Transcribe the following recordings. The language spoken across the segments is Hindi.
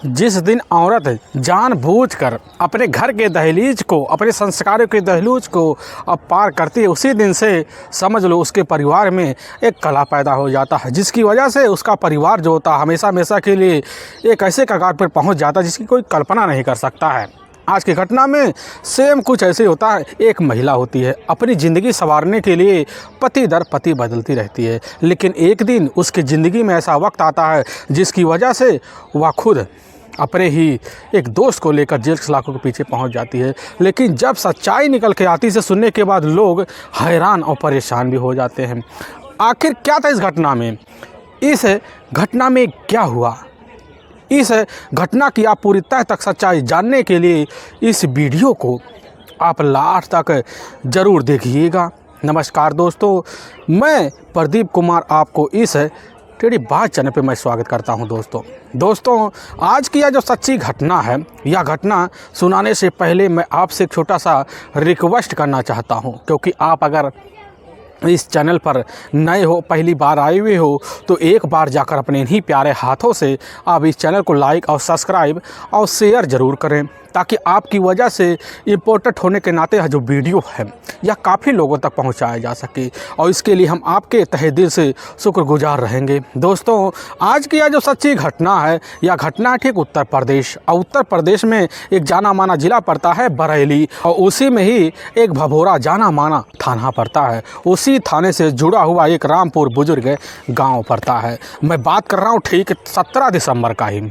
जिस दिन औरत जानबूझकर अपने घर के दहलीज को, अपने संस्कारों के दहलीज को अब पार करती है, उसी दिन से समझ लो उसके परिवार में एक कलह पैदा हो जाता है, जिसकी वजह से उसका परिवार जो होता है हमेशा हमेशा के लिए एक ऐसे कगार पर पहुंच जाता है जिसकी कोई कल्पना नहीं कर सकता है। आज की घटना में सेम कुछ ऐसे होता है। एक महिला होती है, अपनी ज़िंदगी संवारने के लिए पति दर पति बदलती रहती है, लेकिन एक दिन उसकी ज़िंदगी में ऐसा वक्त आता है जिसकी वजह से वह खुद अपने ही एक दोस्त को लेकर जेल सलाखों के पीछे पहुंच जाती है। लेकिन जब सच्चाई निकल के आती है सुनने के बाद लोग हैरान और परेशान भी हो जाते हैं। आखिर क्या था इस घटना में? इस घटना में क्या हुआ? इस घटना की आप पूरी तह तक सच्चाई जानने के लिए इस वीडियो को आप लास्ट तक ज़रूर देखिएगा। नमस्कार दोस्तों, मैं प्रदीप कुमार आपको इस टेढ़ी बात चैनल पे मैं स्वागत करता हूं। दोस्तों आज की यह जो सच्ची घटना है, यह घटना सुनाने से पहले मैं आपसे एक छोटा सा रिक्वेस्ट करना चाहता हूं, क्योंकि आप अगर इस चैनल पर नए हो, पहली बार आए हुए हो, तो एक बार जाकर अपने इन्हीं प्यारे हाथों से आप इस चैनल को लाइक और सब्सक्राइब और शेयर ज़रूर करें, ताकि आपकी वजह से इम्पोर्टेंट होने के नाते यह जो वीडियो है यह काफ़ी लोगों तक पहुंचाया जा सके, और इसके लिए हम आपके तहे दिल से शुक्रगुजार रहेंगे। दोस्तों आज की यह जो सच्ची घटना है, यह घटना ठीक उत्तर प्रदेश, और उत्तर प्रदेश में एक जाना माना ज़िला पड़ता है बरेली, और उसी में ही एक भभोरा जाना माना थाना पड़ता है। उसी थाने से जुड़ा हुआ एक रामपुर बुजुर्ग गाँव पड़ता है। मैं बात कर रहा हूँ ठीक 17 दिसंबर का ही।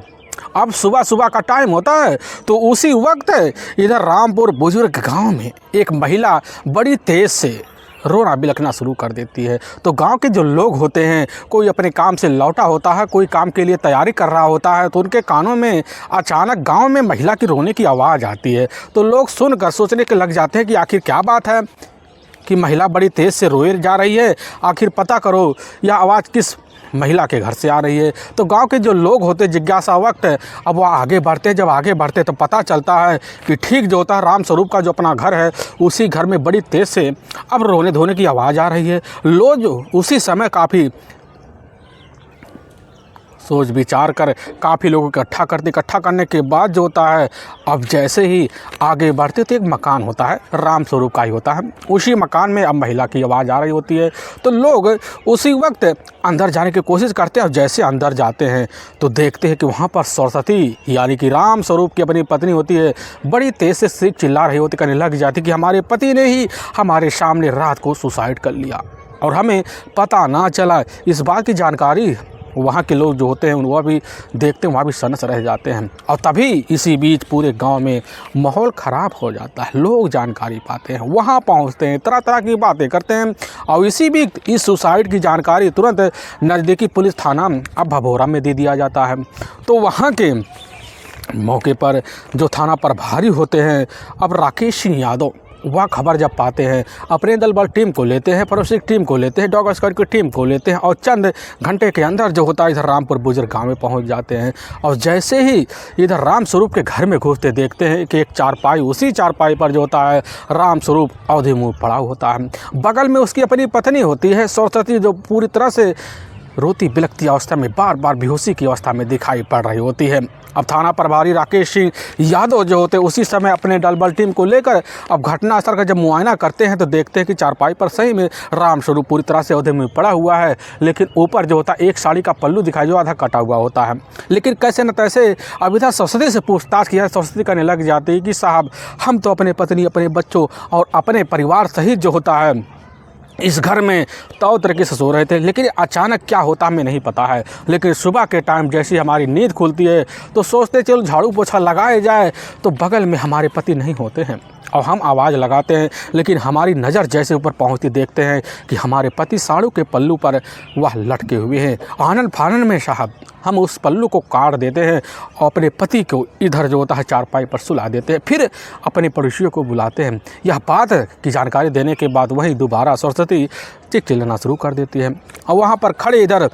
अब सुबह सुबह का टाइम होता है, तो उसी वक्त इधर रामपुर बुजुर्ग गांव में एक महिला बड़ी तेज़ से रोना बिलखना शुरू कर देती है। तो गांव के जो लोग होते हैं, कोई अपने काम से लौटा होता है, कोई काम के लिए तैयारी कर रहा होता है, तो उनके कानों में अचानक गांव में महिला की रोने की आवाज़ आती है। तो लोग सुनकर सोचने के लग जाते हैं कि आखिर क्या बात है कि महिला बड़ी तेज़ से रोए जा रही है, आखिर पता करो यह आवाज़ किस महिला के घर से आ रही है। तो गांव के जो लोग होते जिज्ञासा वक्त अब वह आगे बढ़ते, जब आगे बढ़ते तो पता चलता है कि ठीक जो होता है राम स्वरूप का जो अपना घर है, उसी घर में बड़ी तेज़ से अब रोने धोने की आवाज़ आ रही है। लोग उसी समय काफ़ी सोच विचार कर काफ़ी लोग इकट्ठा करने के बाद जो होता है, अब जैसे ही आगे बढ़ते तो एक मकान होता है, राम स्वरूप का ही होता है। उसी मकान में अब महिला की आवाज़ आ रही होती है। तो लोग उसी वक्त अंदर जाने की कोशिश करते हैं, और जैसे अंदर जाते हैं तो देखते हैं कि वहाँ पर सरस्वती यानी कि राम स्वरूप की अपनी पत्नी होती है, बड़ी तेज़ से सिर्फ चिल्ला रही होती, कहने लग जाती कि हमारे पति ने ही हमारे सामने रात को सुसाइड कर लिया और हमें पता ना चला। इस बात की जानकारी वहाँ के लोग जो होते हैं वह भी देखते हैं, वहाँ भी सनस रह जाते हैं। और तभी इसी बीच पूरे गांव में माहौल ख़राब हो जाता है। लोग जानकारी पाते हैं, वहाँ पहुँचते हैं, तरह तरह की बातें करते हैं, और इसी बीच इस सुसाइड की जानकारी तुरंत नज़दीकी पुलिस थाना अब भभोरा में दे दिया जाता है। तो वहाँ के मौके पर जो थाना प्रभारी होते हैं अब राकेश सिंह यादव, वह खबर जब पाते हैं अपने दल बल टीम को लेते हैं, फोरेंसिक टीम को लेते हैं, डॉग स्क्वाड की टीम को लेते हैं, और चंद घंटे के अंदर जो होता है इधर रामपुर बुजुर्ग गाँव में पहुंच जाते हैं। और जैसे ही इधर राम स्वरूप के घर में घुसते देखते हैं कि एक चारपाई, उसी चारपाई पर जो होता है राम स्वरूप अवधि मुँह पड़ा होता है। बगल में उसकी अपनी पत्नी होती है सरस्वती, जो पूरी तरह से रोती बिलखती अवस्था में, बार बार बेहोशी की अवस्था में दिखाई पड़ रही होती है। अब थाना प्रभारी राकेश सिंह यादव जो होते उसी समय अपने दल बल टीम को लेकर अब घटनास्थल का जब मुआयना करते हैं तो देखते हैं कि चारपाई पर सही में राम स्वरूप पूरी तरह से अवधि में पड़ा हुआ है, लेकिन ऊपर जो होता है एक साड़ी का पल्लू दिखाई जो आधा कटा हुआ होता है। लेकिन कैसे न तैसे अब इधर सरस्वती से पूछताछ किया, सरस्वती करने लग जाती है कि साहब हम तो अपने पत्नी, अपने बच्चों और अपने परिवार सहित जो होता है इस घर में तौ तरीके से सो रहे थे, लेकिन अचानक क्या होता हमें नहीं पता है। लेकिन सुबह के टाइम जैसी हमारी नींद खुलती है तो सोचते चलो झाड़ू पोछा लगाए जाए, तो बगल में हमारे पति नहीं होते हैं, और हम आवाज़ लगाते हैं, लेकिन हमारी नज़र जैसे ऊपर पहुंचती देखते हैं कि हमारे पति साड़ू के पल्लू पर वह लटके हुए हैं। आनन फानन में साहब हम उस पल्लू को काट देते हैं और अपने पति को इधर जो होता है चारपाई पर सुला देते हैं। फिर अपने पड़ोसियों को बुलाते हैं। यह बात की जानकारी देने के बाद वही दोबारा सरस्वती चिल्लाना शुरू कर देती है, और वहाँ पर खड़े इधर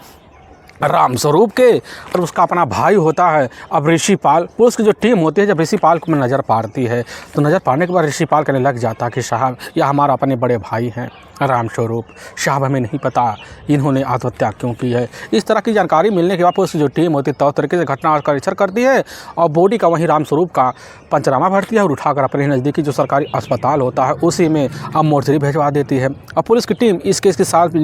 रामस्वरूप के और उसका अपना भाई होता है अब ऋषिपाल। पुलिस की जो टीम होती है जब ऋषिपाल को नज़र पाती है तो नज़र पाने के बाद ऋषिपाल कहने लग जाता कि साहब यह हमारा अपने बड़े भाई हैं रामस्वरूप, साहब हमें नहीं पता इन्होंने आत्महत्या क्यों की है। इस तरह की जानकारी मिलने के बाद पुलिस की जो टीम होती है तौर तरीके से घटना का निरीक्षण करती है और बॉडी का वहीं रामस्वरूप का पंचनामा भरती है और उठाकर अपने नज़दीकी जो सरकारी अस्पताल होता है उसी में अब मोर्चरी भिजवा देती है। और पुलिस की टीम इस केस के साथ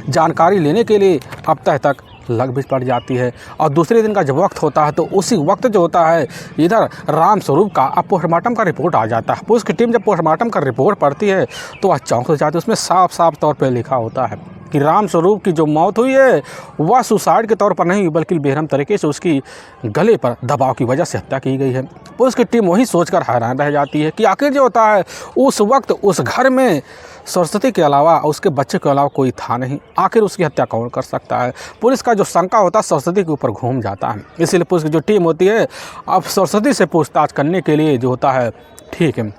जानकारी लेने के लिए अब तक लग भी पड़ जाती है। और दूसरे दिन का जब वक्त होता है तो उसी वक्त जो होता है इधर रामस्वरूप का अब पोस्टमार्टम का रिपोर्ट आ जाता है। पुलिस की टीम जब पोस्टमार्टम का रिपोर्ट पढ़ती है तो वह चौंक हो जाती है। उसमें साफ साफ तौर पर लिखा होता है कि रामस्वरूप की जो मौत हुई है वह सुसाइड के तौर पर नहीं बल्कि बेरहम तरीके से उसकी गले पर दबाव की वजह से हत्या की गई है। पुलिस की टीम वही सोचकर हैरान रह जाती है कि आखिर जो होता है उस वक्त उस घर में सरस्वती के अलावा उसके बच्चे के अलावा कोई था नहीं, आखिर उसकी हत्या कौन कर सकता है। पुलिस का जो शंका होता है सरस्वती के ऊपर घूम जाता है। इसीलिए पुलिस की जो टीम होती है अब सरस्वती से पूछताछ करने के लिए जो होता है ठीक है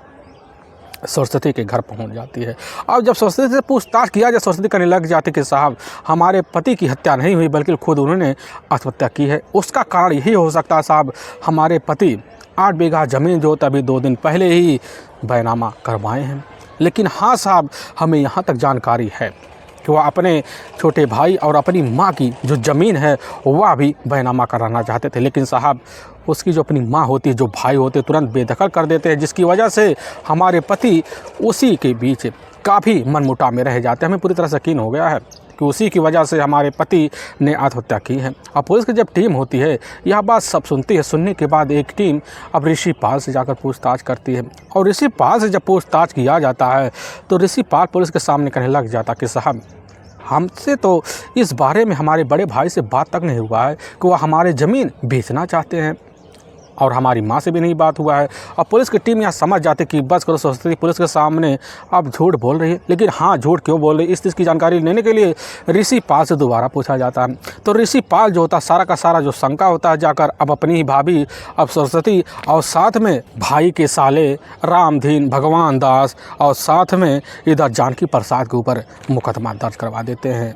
सरस्वती के घर पहुंच जाती है। अब जब सरस्वती से पूछताछ किया जाए सरस्वती कहने लग जाती कि साहब हमारे पति की हत्या नहीं हुई बल्कि खुद उन्होंने आत्महत्या की है। उसका कारण यही हो सकता है साहब हमारे पति 8 बीघा ज़मीन जो तभी 2 दिन पहले ही बैनामा करवाए हैं। लेकिन हाँ साहब हमें यहाँ तक जानकारी है कि वह अपने छोटे भाई और अपनी माँ की जो ज़मीन है वह भी बैनामा कराना चाहते थे, लेकिन साहब उसकी जो अपनी माँ होती है जो भाई होते तुरंत बेदखल कर देते हैं, जिसकी वजह से हमारे पति उसी के बीच काफ़ी मनमुटाव में रह जाते हैं। हमें पूरी तरह से यकीन हो गया है कि उसी की वजह से हमारे पति ने आत्महत्या की है। और पुलिस की जब टीम होती है यह बात सब सुनती है। सुनने के बाद एक टीम अब ऋषिपाल से जाकर पूछताछ करती है और ऋषिपाल से जब पूछताछ किया जाता है तो ऋषिपाल पुलिस के सामने कहने लग जाता कि साहब हमसे तो इस बारे में हमारे बड़े भाई से बात तक नहीं हुआ है कि वह हमारे ज़मीन बेचना चाहते हैं और हमारी माँ से भी नहीं बात हुआ है। और पुलिस की टीम यहाँ समझ जाती कि बस करो सरस्वती पुलिस के सामने अब झूठ बोल रही है। लेकिन हाँ झूठ क्यों बोल रही है इस चीज़ की जानकारी लेने के लिए ऋषिपाल से दोबारा पूछा जाता है। तो ऋषिपाल जो होता है सारा का सारा जो शंका होता है जाकर अब अपनी ही भाभी अब सरस्वती और साथ में भाई के साले रामधीन भगवान दास और साथ में इधर जानकी प्रसाद के ऊपर मुकदमा दर्ज करवा देते हैं।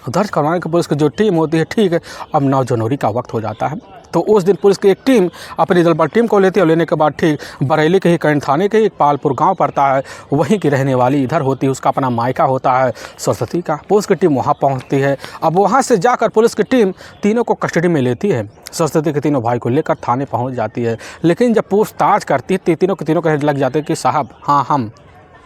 दर्ज करवाने की पुलिस की जो टीम होती है ठीक है अब 9 जनवरी का वक्त हो जाता है तो उस दिन पुलिस की एक टीम अपनी दलबल टीम को लेती है और लेने के बाद ठीक बरेली के ही कैंट थाने के एक पालपुर गांव पड़ता है वहीं की रहने वाली इधर होती है उसका अपना मायका होता है सरस्वती का। पुलिस की टीम वहां पहुंचती है। अब वहां से जाकर पुलिस की टीम तीनों को कस्टडी में लेती है। सरस्वती के तीनों भाई को लेकर थाने पहुँच जाती है। लेकिन जब पूछताछ करती है तीनों के तीनों कहने लग जाते हैं कि साहब हाँ हम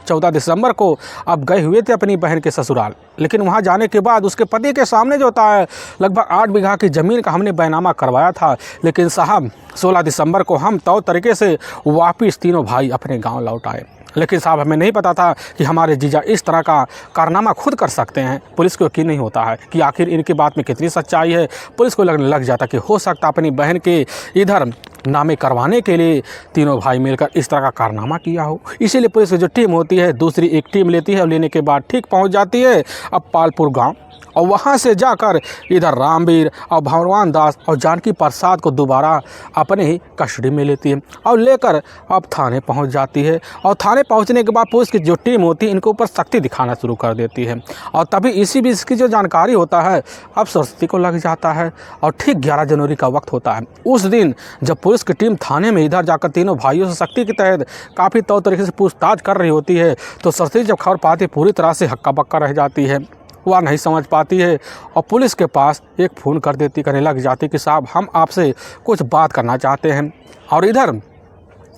14 दिसंबर को अब गए हुए थे अपनी बहन के ससुराल, लेकिन वहां जाने के बाद उसके पति के सामने जो होता है लगभग 8 बीघा की ज़मीन का हमने बैनामा करवाया था। लेकिन साहब 16 दिसंबर को हम तौर तरीके से वापस तीनों भाई अपने गांव लौट आए। लेकिन साहब हमें नहीं पता था कि हमारे जीजा इस तरह का कारनामा खुद कर सकते हैं। पुलिस को यकीन नहीं होता है कि आखिर इनकी बात में कितनी सच्चाई है। पुलिस को लगने लग जाता कि हो सकता अपनी बहन के इधर नामे करवाने के लिए तीनों भाई मिलकर इस तरह का कारनामा किया हो। इसीलिए पुलिस की जो टीम होती है दूसरी एक टीम लेती है और लेने के बाद ठीक पहुंच जाती है अब पालपुर गांव और वहां से जाकर इधर रामवीर और भगवान दास और जानकी प्रसाद को दोबारा अपने ही कस्टडी में लेती है और लेकर अब थाने पहुंच जाती है। और थाने पहुंचने के बाद पुलिस की जो टीम होती है इनके ऊपर सख्ती दिखाना शुरू कर देती है। और तभी इसी बीच की जो जानकारी होता है अब सरस्वती को लग जाता है और ठीक 11 जनवरी का वक्त होता है। उस दिन जब पुलिस की टीम थाने में इधर जाकर तीनों भाइयों से सख्ती के तहत काफ़ी तौर तरीके से पूछताछ कर रही होती है तो सरस्वती जब खबर पाती पूरी तरह से हक्का बक्का रह जाती है। वह नहीं समझ पाती है और पुलिस के पास एक फ़ोन कर देती कहने लग जाती कि साहब हम आपसे कुछ बात करना चाहते हैं और इधर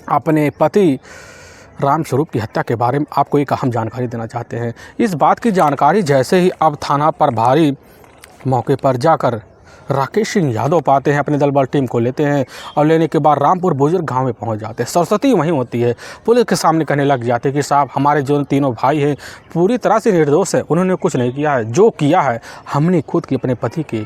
अपने पति रामस्वरूप की हत्या के बारे में आपको एक अहम जानकारी देना चाहते हैं। इस बात की जानकारी जैसे ही अब थाना प्रभारी मौके पर जाकर राकेश सिंह यादव पाते हैं अपने दलबल टीम को लेते हैं और लेने के बाद रामपुर बुजुर्ग गांव में पहुंच जाते हैं। सरस्वती वहीं होती है पुलिस के सामने कहने लग जाते हैं कि साहब हमारे जो तीनों भाई हैं पूरी तरह से निर्दोष है, उन्होंने कुछ नहीं किया है, जो किया है हमने खुद की अपने पति के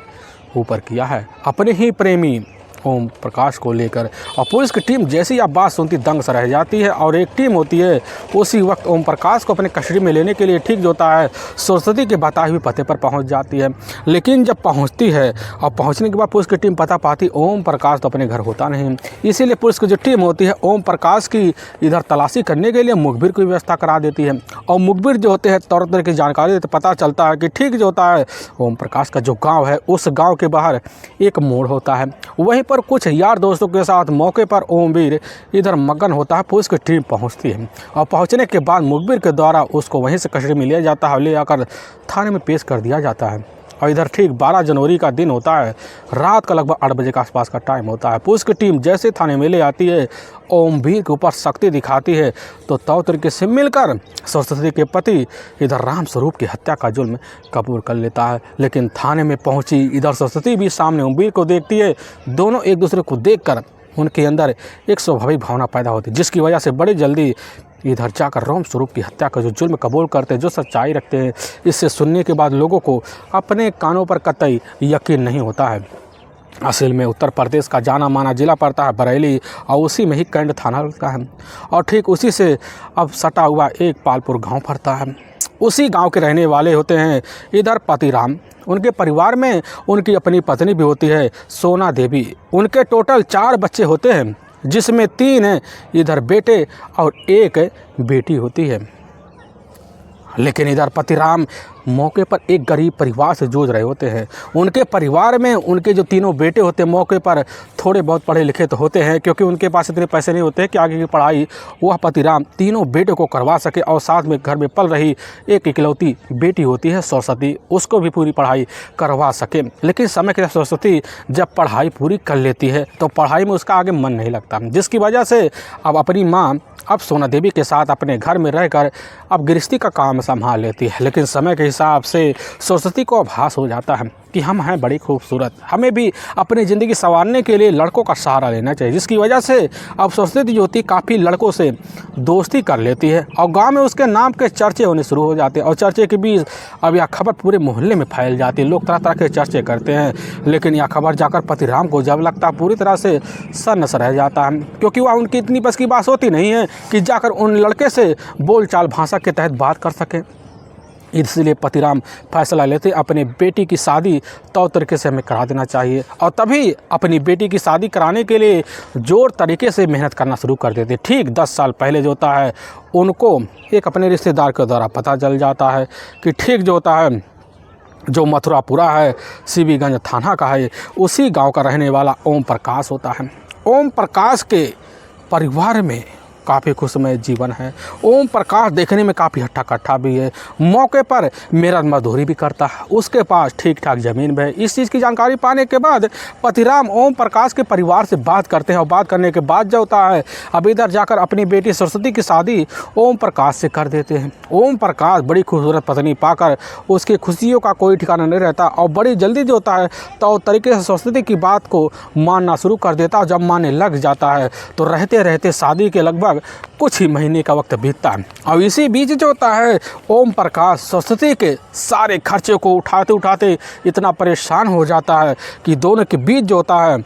ऊपर किया है। अपने ही प्रेमी ओम प्रकाश को लेकर। और पुलिस की टीम जैसी आप बात सुनती दंग सा रह जाती है और एक टीम होती है उसी वक्त ओम प्रकाश को अपने कस्टडी में लेने के लिए ठीक जो होता है सरस्वती के बताए हुए पते पर पहुंच जाती है। लेकिन जब पहुंचती है और पहुंचने के बाद पुलिस की टीम पता पाती ओम प्रकाश तो अपने घर होता नहीं, इसीलिए पुलिस की जो टीम होती है ओम प्रकाश की इधर तलाशी करने के लिए मुखबिर की व्यवस्था करा देती है। और मुखबिर जो होते हैं तरह तरह की जानकारी देते, पता चलता है कि ठीक जो होता है ओम प्रकाश का जो गाँव है उस गाँव के बाहर एक मोड़ होता है, वहीं पर कुछ यार दोस्तों के साथ मौके पर ओमवीर इधर मगन होता है। पुलिस की टीम पहुंचती है और पहुंचने के बाद मुखबिर के द्वारा उसको वहीं से कस्टडी में लिया जाता है, ले आकर थाने में पेश कर दिया जाता है। और इधर ठीक 12 जनवरी का दिन होता है, रात का लगभग 8 बजे के आसपास का टाइम होता है। पुलिस की टीम जैसे थाने में ले आती है, ओमवीर के ऊपर सख्ती दिखाती है तो तौर तरीके से मिलकर सरस्वती के पति इधर राम स्वरूप की हत्या का जुल्म कबूल कर लेता है। लेकिन थाने में पहुंची इधर सरस्वती भी सामने ओमवीर को देखती है, दोनों एक दूसरे को देखकर उनके अंदर एक स्वाभाविक भावना पैदा होती है, जिसकी वजह से बड़ी जल्दी इधर जाकर राम स्वरूप की हत्या का जो जुल्म कबूल करते हैं, जो सच्चाई रखते हैं। इससे सुनने के बाद लोगों को अपने कानों पर कतई यकीन नहीं होता है। असल में उत्तर प्रदेश का जाना माना जिला पड़ता है बरेली और उसी में ही कैंट थाना लगता है और ठीक उसी से अब सटा हुआ एक पालपुर गांव पड़ता है। उसी गांव के रहने वाले होते हैं इधर पतिराम, उनके परिवार में उनकी अपनी पत्नी भी होती है सोना देवी। उनके टोटल 4 बच्चे होते हैं, जिसमें 3 इधर बेटे और 1 बेटी होती है। लेकिन इधर पतिराम मौके पर एक गरीब परिवार से जूझ रहे होते हैं। उनके परिवार में उनके जो 3 बेटे होते हैं मौके पर थोड़े बहुत पढ़े लिखे तो होते हैं, क्योंकि उनके पास इतने पैसे नहीं होते कि आगे की पढ़ाई वह पतिराम 3 बेटों को करवा सके। और साथ में घर में पल रही एक इकलौती बेटी होती है सरस्वती, उसको भी पूरी पढ़ाई करवा सके। लेकिन समय के साथ सरस्वती जब पढ़ाई पूरी कर लेती है तो पढ़ाई में उसका आगे मन नहीं लगता, जिसकी वजह से अब अपनी माँ अब सोना देवी के साथ अपने घर में रहकर अब गृहस्थी का काम संभाल लेती है। लेकिन समय के हिसाब से सरस्वती को आभास हो जाता है कि हम हैं बड़ी खूबसूरत, हमें भी अपनी ज़िंदगी संवारने के लिए लड़कों का सहारा लेना चाहिए, जिसकी वजह से अब सरस्वती जो होती काफ़ी लड़कों से दोस्ती कर लेती है और गांव में उसके नाम के चर्चे होने शुरू हो जाते हैं। और चर्चे के बीच अब यह खबर पूरे मोहल्ले में फैल जाती है, लोग तरह तरह के चर्चे करते हैं। लेकिन यह खबर जाकर पतिराम को जब लगता पूरी तरह से सन्नस रह जाता है, क्योंकि वह उनकी इतनी बस की बात होती नहीं है कि जाकर उन लड़के से बोलचाल भाषा के तहत बात कर सकें। इसलिए पतिराम फैसला लेते अपने बेटी की शादी तौर तरीके से हमें करा देना चाहिए और तभी अपनी बेटी की शादी कराने के लिए जोर तरीके से मेहनत करना शुरू कर देते। ठीक 10 साल पहले जो होता है उनको एक अपने रिश्तेदार के द्वारा पता चल जाता है कि ठीक जो होता है जो मथुरापुरा है सीबीगंज थाना का है, उसी गांव का रहने वाला ओम प्रकाश होता है। ओम प्रकाश के परिवार में काफ़ी खुशमय जीवन है। ओम प्रकाश देखने में काफ़ी हट्टा कट्टा भी है, मौके पर मेहनत मजदूरी भी करता है, उसके पास ठीक ठाक ज़मीन भी है। इस चीज़ की जानकारी पाने के बाद पतिराम ओम प्रकाश के परिवार से बात करते हैं और बात करने के बाद जो होता है अब इधर जाकर अपनी बेटी सरस्वती की शादी ओम प्रकाश से कर देते हैं। ओम प्रकाश बड़ी खूबसूरत पत्नी पाकर उसकी खुशियों का कोई ठिकाना नहीं रहता और बड़ी जल्दी जो होता है तो तरीके से सरस्वती की बात को मानना शुरू कर देता है। जब मानने लग जाता है तो रहते रहते शादी के लगभग कुछ ही महीने का वक्त बीतता है और इसी बीच जो होता है ओम प्रकाश सरस्वती के सारे खर्चे को उठाते उठाते इतना परेशान हो जाता है कि दोनों के बीच जो होता है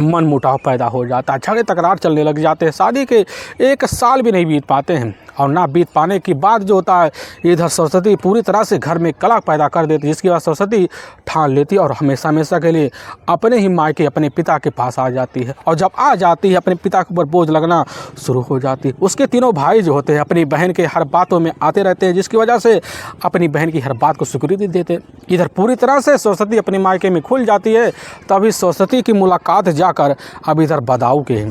मन मुटाव पैदा हो जाता है, झगड़े तकरार चलने लग जाते हैं। शादी के 1 साल भी नहीं बीत पाते हैं और ना बीत पाने के बाद जो होता है इधर सरस्वती पूरी तरह से घर में कलह पैदा कर देती, जिसके बाद सरस्वती ठान लेती और हमेशा हमेशा के लिए अपने ही मायके अपने पिता के पास आ जाती है। और जब आ जाती है अपने पिता के ऊपर बोझ लगना शुरू हो जाती है। उसके तीनों भाई जो होते हैं अपनी बहन के हर बातों में आते रहते हैं, जिसकी वजह से अपनी बहन की हर बात को स्वीकृति देते। इधर पूरी तरह से सरस्वती अपने मायके में खुल जाती है। तभी सरस्वती की मुलाकात जाकर अब इधर बदाऊ के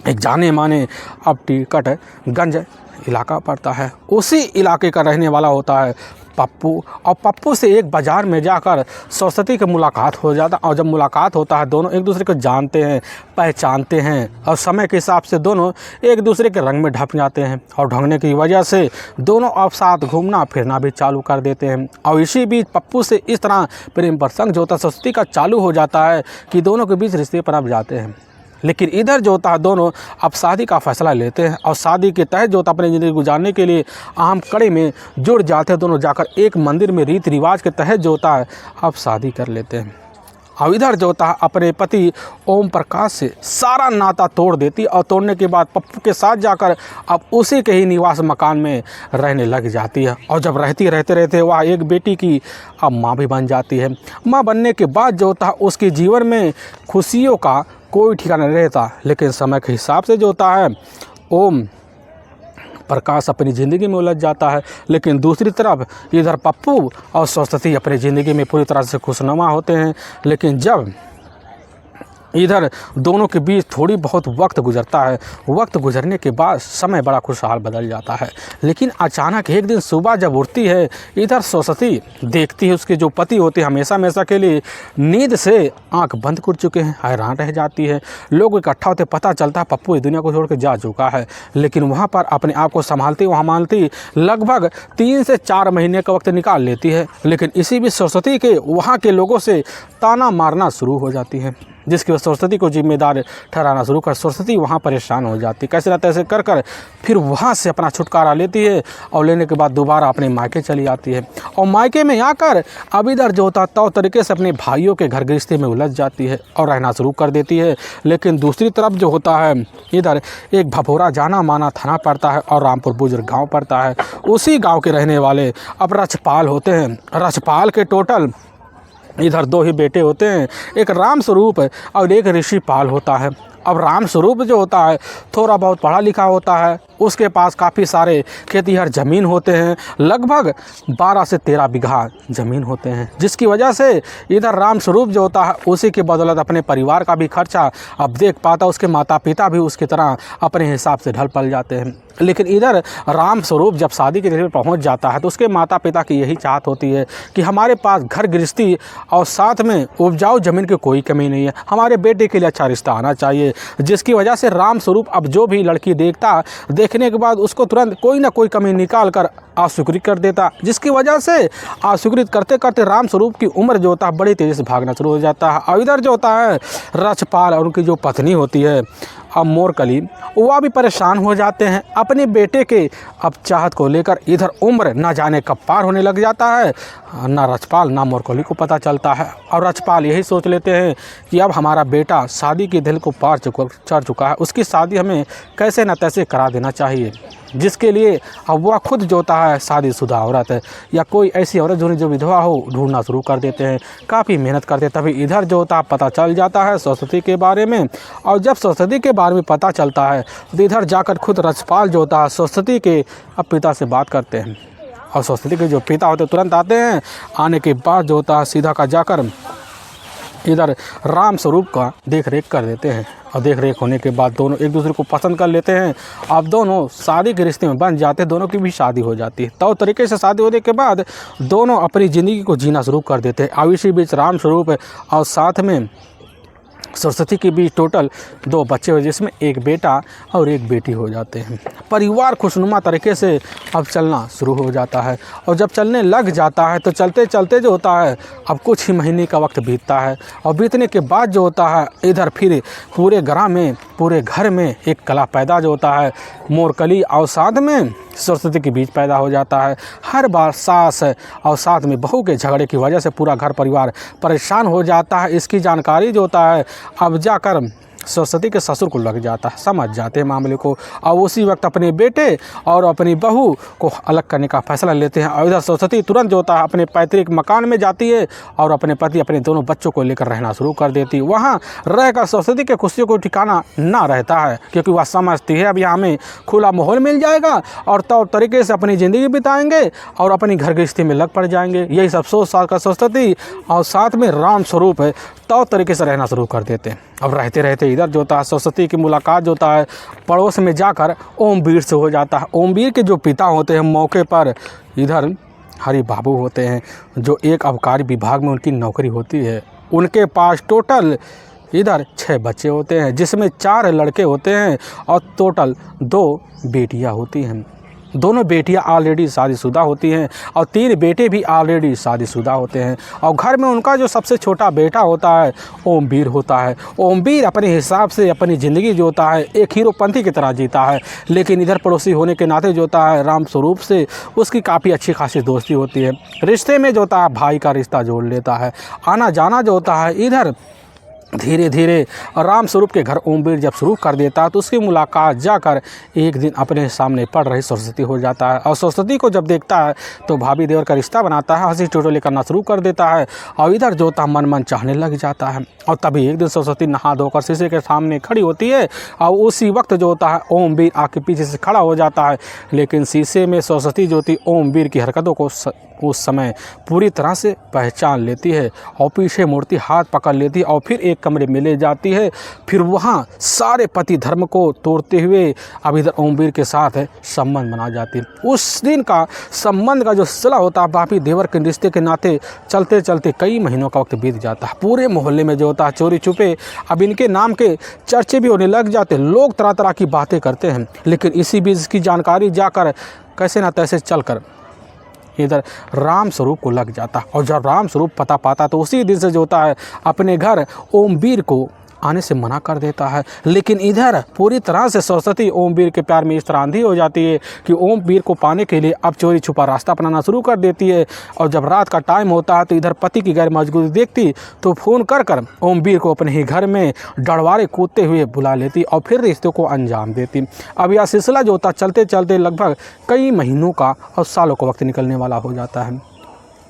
एक जाने माने अब टिकटगंज इलाका पड़ता है, उसी इलाके का रहने वाला होता है पप्पू। और पप्पू से एक बाज़ार में जाकर सरस्वती की मुलाकात हो जाता और जब मुलाकात होता है दोनों एक दूसरे को जानते हैं, पहचानते हैं और समय के हिसाब से दोनों एक दूसरे के रंग में ढप जाते हैं और ढंगने की वजह से दोनों अब साथ घूमना फिरना भी चालू कर देते हैं। और इसी बीच पप्पू से इस तरह प्रेम प्रसंग जो होता है सरस्वती का चालू हो जाता है कि दोनों के बीच रिश्ते पर अब जाते हैं। लेकिन इधर जो होता है दोनों अब शादी का फैसला लेते हैं और शादी के तहत जो होता है अपनी ज़िंदगी गुजारने के लिए अहम कड़ी में जुड़ जाते हैं। दोनों जाकर एक मंदिर में रीति रिवाज के तहत जो होता है अब शादी कर लेते हैं। अब इधर जो होता है अपने पति ओम प्रकाश से सारा नाता तोड़ देती और तोड़ने के बाद पप्पू के साथ जाकर अब उसी के ही निवास मकान में रहने लग जाती है। और जब रहते रहते वह एक बेटी की अब माँ भी बन जाती है। माँ बनने के बाद जो होता है उसके जीवन में खुशियों का कोई ठिकाना नहीं रहता, लेकिन समय के हिसाब से जो होता है ओम प्रकाश अपनी ज़िंदगी में उलझ जाता है। लेकिन दूसरी तरफ इधर पप्पू और सरस्वती अपनी ज़िंदगी में पूरी तरह से खुशनुमा होते हैं। लेकिन जब इधर दोनों के बीच थोड़ी बहुत वक्त गुजरता है, वक्त गुजरने के बाद समय बड़ा खुशहाल बदल जाता है। लेकिन अचानक एक दिन सुबह जब उठती है, इधर सरस्वती देखती है उसके जो पति होते हैं हमेशा के लिए नींद से आंख बंद कर चुके हैं। हैरान रह जाती है। लोग इकट्ठा होते पता चलता है पप्पू इस दुनिया को छोड़ के जा चुका है। लेकिन वहाँ पर अपने आप को संभालती लगभग 3 से 4 महीने का वक्त निकाल लेती है। लेकिन इसी बीच सरस्वती के वहाँ के लोगों से ताना मारना शुरू हो जाती है, जिसकी सरस्वती को जिम्मेदार ठहराना शुरू कर सरस्वती वहाँ परेशान हो जाती है। कैसे ना तैसे कर फिर वहाँ से अपना छुटकारा लेती है और लेने के बाद दोबारा अपने मायके चली आती है। और मायके में आकर अब इधर जो होता तौ तरीके से अपने भाइयों के घर गृहस्थी में उलझ जाती है और रहना शुरू कर देती है। लेकिन दूसरी तरफ जो होता है इधर एक भभोरा जाना माना थाना पड़ता है और रामपुर बुजुर्ग गाँव पड़ता है। उसी गाँव के रहने वाले अब रछपाल होते हैं। रछपाल के टोटल इधर 2 ही बेटे होते हैं, एक राम स्वरूप और एक ऋषिपाल होता है। अब राम स्वरूप जो होता है थोड़ा बहुत पढ़ा लिखा होता है, उसके पास काफ़ी सारे खेतीहर ज़मीन होते हैं, लगभग 12 से 13 बीघा ज़मीन होते हैं, जिसकी वजह से इधर राम स्वरूप जो होता है उसी की बदौलत अपने परिवार का भी खर्चा अब देख पाता। उसके माता पिता भी उसकी तरह अपने हिसाब से ढल पल जाते हैं। लेकिन इधर राम स्वरूप जब शादी के दिन पहुंच जाता है तो उसके माता पिता की यही चाहत होती है कि हमारे पास घर गृहस्थी और साथ में उपजाऊ ज़मीन की कोई कमी नहीं है, हमारे बेटे के लिए अच्छा रिश्ता आना चाहिए। जिसकी वजह से राम स्वरूप अब जो भी लड़की देखने के बाद उसको तुरंत कोई ना कोई कमी निकाल कर अस्वीकृत कर देता, जिसकी वजह से अस्वीकृत करते करते राम स्वरूप की उम्र जो होता है बड़ी तेज़ी से भागना शुरू हो जाता है। और इधर जो होता है रछपाल और उनकी जो पत्नी होती है अब मोरकली, वह भी परेशान हो जाते हैं अपने बेटे के अब चाहत को लेकर। इधर उम्र ना जाने कब पार होने लग जाता है, ना रछपाल ना मोरकली को पता चलता है। और रछपाल यही सोच लेते हैं कि अब हमारा बेटा शादी के दिल को पार चढ़ चुका है, उसकी शादी हमें कैसे न तैसे करा देना चाहिए। जिसके लिए अब वह खुद जो होता है शादीशुदा औरत है या कोई ऐसी औरत जो विधवा हो ढूंढना शुरू कर देते हैं। काफ़ी मेहनत करते हैं, तभी इधर जो होता है पता चल जाता है सरस्वती के बारे में। और जब सरस्वती के बारे में पता चलता है तो इधर जाकर खुद रछपाल जो होता है सरस्वती के अब पिता से बात करते हैं। और सरस्वती के जो पिता होते तुरंत आते हैं। आने के बाद जो होता है सीधा का जाकर इधर राम स्वरूप का देख रेख कर देते हैं। और देख रेख होने के बाद दोनों एक दूसरे को पसंद कर लेते हैं। अब दोनों शादी के रिश्ते में बन जाते हैं, दोनों की भी शादी हो जाती है। तो तरीके से शादी होने के बाद दोनों अपनी ज़िंदगी को जीना शुरू कर देते हैं। अब इसी बीच राम स्वरूप और साथ में सरस्वती के बीच टोटल 2 बच्चे हुए, जिसमें एक बेटा और एक बेटी हो जाते हैं। परिवार खुशनुमा तरीके से अब चलना शुरू हो जाता है। और जब चलने लग जाता है तो चलते चलते जो होता है अब कुछ ही महीने का वक्त बीतता है। और बीतने के बाद जो होता है इधर फिर पूरे ग्राम में पूरे घर में एक कला पैदा जो होता है मोरकली और साथ में सरस्वती के बीच पैदा हो जाता है। हर बार सास और साथ में बहू के झगड़े की वजह से पूरा घर परिवार परेशान हो जाता है। इसकी जानकारी जो होता है अब जाकर सरस्वती के ससुर को लग जाता है, समझ जाते हैं मामले को। और उसी वक्त अपने बेटे और अपनी बहू को अलग करने का फैसला लेते हैं। और इधर सरस्वती तुरंत जो होता है अपने पैतृक मकान में जाती है और अपने पति अपने दोनों बच्चों को लेकर रहना शुरू कर देती है। वहाँ रहकर सरस्वती के खुशियों को ठिकाना ना रहता है, क्योंकि वह समझती है अब यहाँ हमें खुला माहौल मिल जाएगा और तौर तरीके से अपनी ज़िंदगी बिताएंगे और अपनी घर गृहस्थी में लग पड़ जाएंगे। यही सब सोच साल का सरस्वती और साथ में राम स्वरूप तौर तरीके से रहना शुरू कर देते हैं। अब रहते रहते इधर जो होता है सरस्वती की मुलाकात जो होता है पड़ोस में जाकर ओमवीर से हो जाता है। ओमवीर के जो पिता होते हैं मौके पर इधर हरि बाबू होते हैं, जो एक आबकारी विभाग में उनकी नौकरी होती है। उनके पास टोटल इधर 6 बच्चे होते हैं, जिसमें 4 लड़के होते हैं और टोटल 2 बेटियां होती हैं। दोनों बेटियां ऑलरेडी शादीशुदा होती हैं और 3 बेटे भी ऑलरेडी शादीशुदा होते हैं। और घर में उनका जो सबसे छोटा बेटा होता है ओमवीर होता है। ओमवीर अपने हिसाब से अपनी ज़िंदगी जो होता है एक हीरोपंथी की तरह जीता है, लेकिन इधर पड़ोसी होने के नाते जो होता है राम स्वरूप से उसकी काफ़ी अच्छी खासी दोस्ती होती है। रिश्ते में जो होता है भाई का रिश्ता जोड़ लेता है। आना जाना जो होता है इधर धीरे धीरे राम स्वरूप के घर ओमवीर जब शुरू कर देता है तो उसकी मुलाकात जाकर एक दिन अपने सामने पड़ रही सरस्वती हो जाता है। और सरस्वती को जब देखता है तो भाभी देवर का रिश्ता बनाता है, हंसी ठिठोली करना शुरू कर देता है और इधर जो होता मन मन चाहने लग जाता है। और तभी एक दिन सरस्वती नहा धोकर शीशे के सामने खड़ी होती है और उसी वक्त जो होता है ओमवीर आके पीछे से खड़ा हो जाता है। लेकिन शीशे में सरस्वती जो होती ओमवीर की हरकतों को उस समय पूरी तरह से पहचान लेती है और पीछे मुड़ती हाथ पकड़ लेती है और फिर एक कमरे में ले जाती है। फिर वहाँ सारे पति धर्म को तोड़ते हुए अब इधर ओमवीर के साथ संबंध बना जाती है। उस दिन का संबंध का जो सिलसिला होता है भाभी देवर के रिश्ते के नाते चलते चलते कई महीनों का वक्त बीत जाता है। पूरे मोहल्ले में जो होता है चोरी छुपे अब इनके नाम के चर्चे भी होने लग जाते, लोग तरह तरह की बातें करते हैं। लेकिन इसी बीच इसकी जानकारी जाकर कैसे ना तैसे चलकर इधर राम स्वरूप को लग जाता। और जब राम स्वरूप पता पाता तो उसी दिन से जो होता है अपने घर ओमवीर को आने से मना कर देता है। लेकिन इधर पूरी तरह से सरस्वती ओमवीर के प्यार में इस तरह अंधी हो जाती है कि ओमवीर को पाने के लिए अब चोरी छुपा रास्ता अपनाना शुरू कर देती है। और जब रात का टाइम होता है तो इधर पति की गैर मौजूदगी देखती तो फ़ोन कर ओमवीर को अपने ही घर में डरवारे कूदते हुए बुला लेती और फिर रिश्ते को अंजाम देती। अब यह सिलसिला जो होता चलते चलते लगभग कई महीनों का और सालों का वक्त निकलने वाला हो जाता है।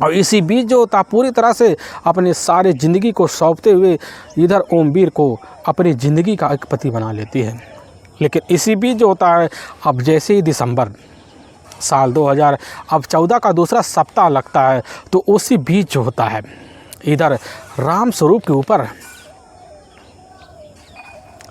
और इसी बीच जो होता पूरी तरह से अपने सारे ज़िंदगी को सौंपते हुए इधर ओमवीर को अपनी ज़िंदगी का एक पति बना लेती है। लेकिन इसी बीच जो होता है अब जैसे ही दिसंबर साल 2014 का दूसरा सप्ताह लगता है तो उसी बीच जो होता है इधर राम स्वरूप के ऊपर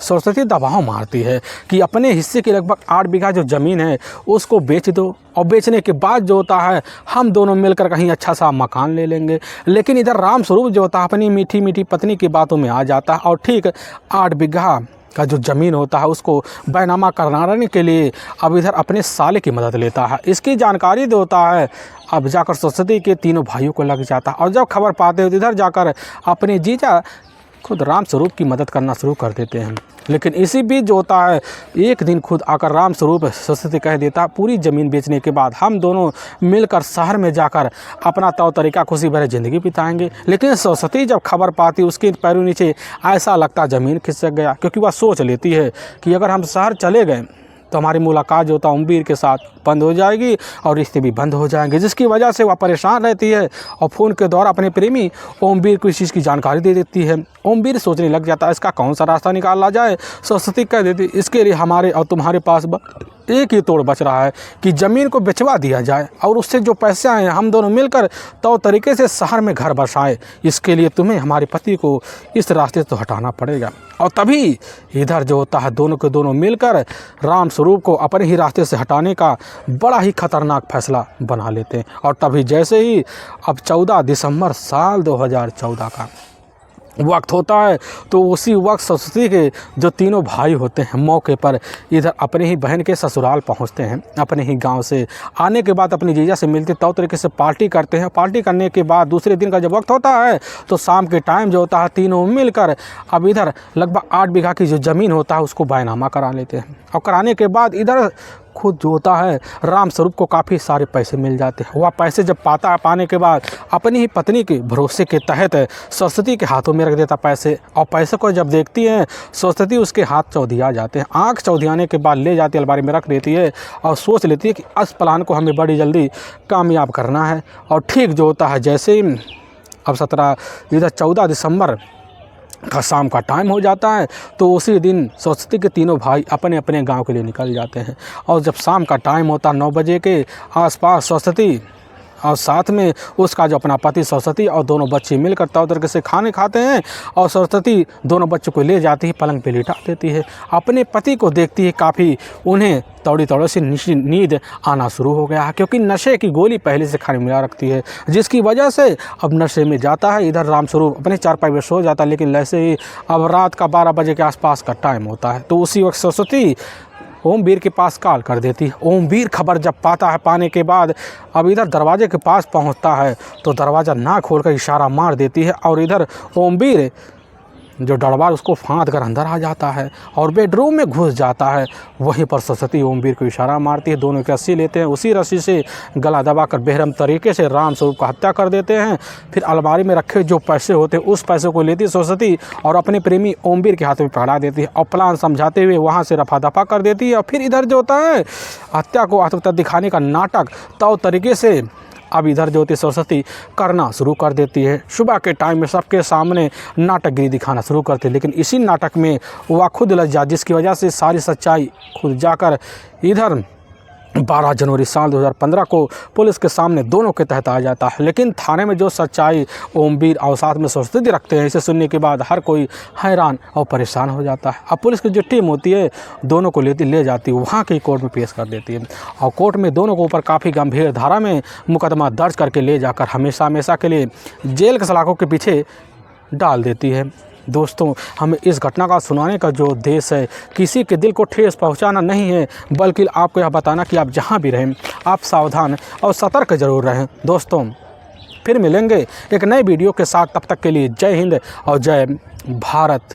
सरस्वती दबाव मारती है कि अपने हिस्से की लगभग 8 बीघा जो ज़मीन है उसको बेच दो और बेचने के बाद जो होता है हम दोनों मिलकर कहीं अच्छा सा मकान ले लेंगे। लेकिन इधर राम स्वरूप जो होता है अपनी मीठी मीठी पत्नी की बातों में आ जाता है और ठीक 8 बीघा का जो ज़मीन होता है उसको बैनामा कराने के लिए अब इधर अपने साले की मदद लेता है। इसकी जानकारी देता है अब जाकर सरस्वती के तीनों भाइयों को लग जाता है। और जब खबर पाते हो तो इधर जाकर अपने जीजा खुद राम स्वरूप की मदद करना शुरू कर देते हैं। लेकिन इसी बीच जो होता है एक दिन खुद आकर राम स्वरूप सरस्वती कह देता पूरी ज़मीन बेचने के बाद हम दोनों मिलकर शहर में जाकर अपना तौर तरीका खुशी भरे ज़िंदगी बिताएंगे। लेकिन सरस्वती जब खबर पाती उसके पैरों नीचे ऐसा लगता ज़मीन खिसक गया, क्योंकि वह सोच लेती है कि अगर हम शहर चले गए तो हमारी मुलाकात जो होता ओमवीर के साथ बंद हो जाएगी और रिश्ते भी बंद हो जाएंगे, जिसकी वजह से वह परेशान रहती है और फ़ोन के द्वारा अपने प्रेमी ओमवीर को इस चीज़ की जानकारी दे देती है। ओमवीर सोचने लग जाता है इसका कौन सा रास्ता निकाला जाए। सरस्वती कह देती इसके लिए हमारे और तुम्हारे पास एक ही तोड़ बच रहा है कि ज़मीन को बेचवा दिया जाए और उससे जो पैसे आए हम दोनों मिलकर तो तरीके से शहर में घर बसाएं। इसके लिए तुम्हें हमारे पति को इस रास्ते से तो हटाना पड़ेगा। और तभी इधर जो होता है दोनों के दोनों मिलकर राम स्वरूप को अपने ही रास्ते से हटाने का बड़ा ही खतरनाक फैसला बना लेते हैं। और तभी जैसे ही अब 14 दिसंबर साल 2014 का वक्त होता है तो उसी वक्त सरस्वती के जो तीनों भाई होते हैं मौके पर इधर अपने ही बहन के ससुराल पहुंचते हैं। अपने ही गांव से आने के बाद अपनी जीजा से मिलते तौर तरीके से पार्टी करते हैं। पार्टी करने के बाद दूसरे दिन का जब वक्त होता है तो शाम के टाइम जो होता है तीनों मिलकर अब इधर लगभग 8 बीघा की जो ज़मीन होता है उसको बैनामा करा लेते हैं। और कराने के बाद इधर खुद जो होता है राम स्वरूप को काफ़ी सारे पैसे मिल जाते हैं। वह पैसे जब पाता है पाने के बाद अपनी ही पत्नी के भरोसे के तहत सरस्वती के हाथों में रख देता पैसे। और पैसे को जब देखती है सरस्वती उसके हाथ चौधिया जाते हैं। आँख चौधियाने के बाद ले जाती अलमारी में रख देती है और सोच लेती है कि इस प्लान को हमें बड़ी जल्दी कामयाब करना है। और ठीक जो होता है जैसे ही अब 14 दिसंबर का शाम का टाइम हो जाता है तो उसी दिन सरस्वती के तीनों भाई अपने अपने गांव के लिए निकल जाते हैं। और जब शाम का टाइम होता 9 बजे के आसपास सरस्वती और साथ में उसका जो अपना पति सरस्वती और दोनों बच्चे मिलकर तौर तरीके से खाने खाते हैं। और सरस्वती दोनों बच्चों को ले जाती है पलंग पे लिटा देती है। अपने पति को देखती है काफ़ी उन्हें थोड़ी सी नींद आना शुरू हो गया है, क्योंकि नशे की गोली पहले से खाने मिला रखती है, जिसकी वजह से अब नशे में जाता है। इधर राम स्वरूप अपने चारपाई में सो जाता है। लेकिन वैसे ही अब रात का 12 बजे के आसपास का टाइम होता है तो उसी वक्त सरस्वती ओमवीर के पास कॉल कर देती है। ओमवीर खबर जब पाता है, पाने के बाद अब इधर दरवाजे के पास पहुंचता है तो दरवाज़ा ना खोलकर इशारा मार देती है और इधर ओमवीर जो डरवाल उसको फांद कर अंदर आ जाता है और बेडरूम में घुस जाता है। वहीं पर सरस्वती ओमवीर को इशारा मारती है, दोनों की रस्सी लेते हैं, उसी रस्सी से गला दबाकर बेरहम तरीके से राम स्वरूप का हत्या कर देते हैं। फिर अलमारी में रखे जो पैसे होते हैं उस पैसे को लेती सरस्वती और अपने प्रेमी ओमवीर के हाथ में पकड़ा देती है और प्लान समझाते हुए वहाँ से रफा दफा कर देती है। और फिर इधर जो होता है हत्या को आत्महत्या दिखाने का नाटक तो तरीके से अब इधर जो होती सरस्वती करना शुरू कर देती है। सुबह के टाइम में सबके सामने नाटकगिरी दिखाना शुरू करती है, लेकिन इसी नाटक में वह खुद लज जाती, जिसकी वजह से सारी सच्चाई खुद जाकर इधर 12 जनवरी साल 2015 को पुलिस के सामने दोनों के तहत आ जाता है। लेकिन थाने में जो सच्चाई ओमवीर और साथ में सरस्वती रखते हैं, इसे सुनने के बाद हर कोई हैरान और परेशान हो जाता है। अब पुलिस की जो टीम होती है दोनों को ले जाती है, वहाँ के कोर्ट में पेश कर देती है और कोर्ट में दोनों के ऊपर काफ़ी गंभीर धारा में मुकदमा दर्ज करके ले जाकर हमेशा के लिए जेल के सलाखों के पीछे डाल देती है। दोस्तों, हमें इस घटना का सुनाने का जो उद्देश्य है किसी के दिल को ठेस पहुंचाना नहीं है, बल्कि आपको यह बताना कि आप जहां भी रहें आप सावधान और सतर्क जरूर रहें। दोस्तों, फिर मिलेंगे एक नए वीडियो के साथ, तब तक के लिए जय हिंद और जय भारत।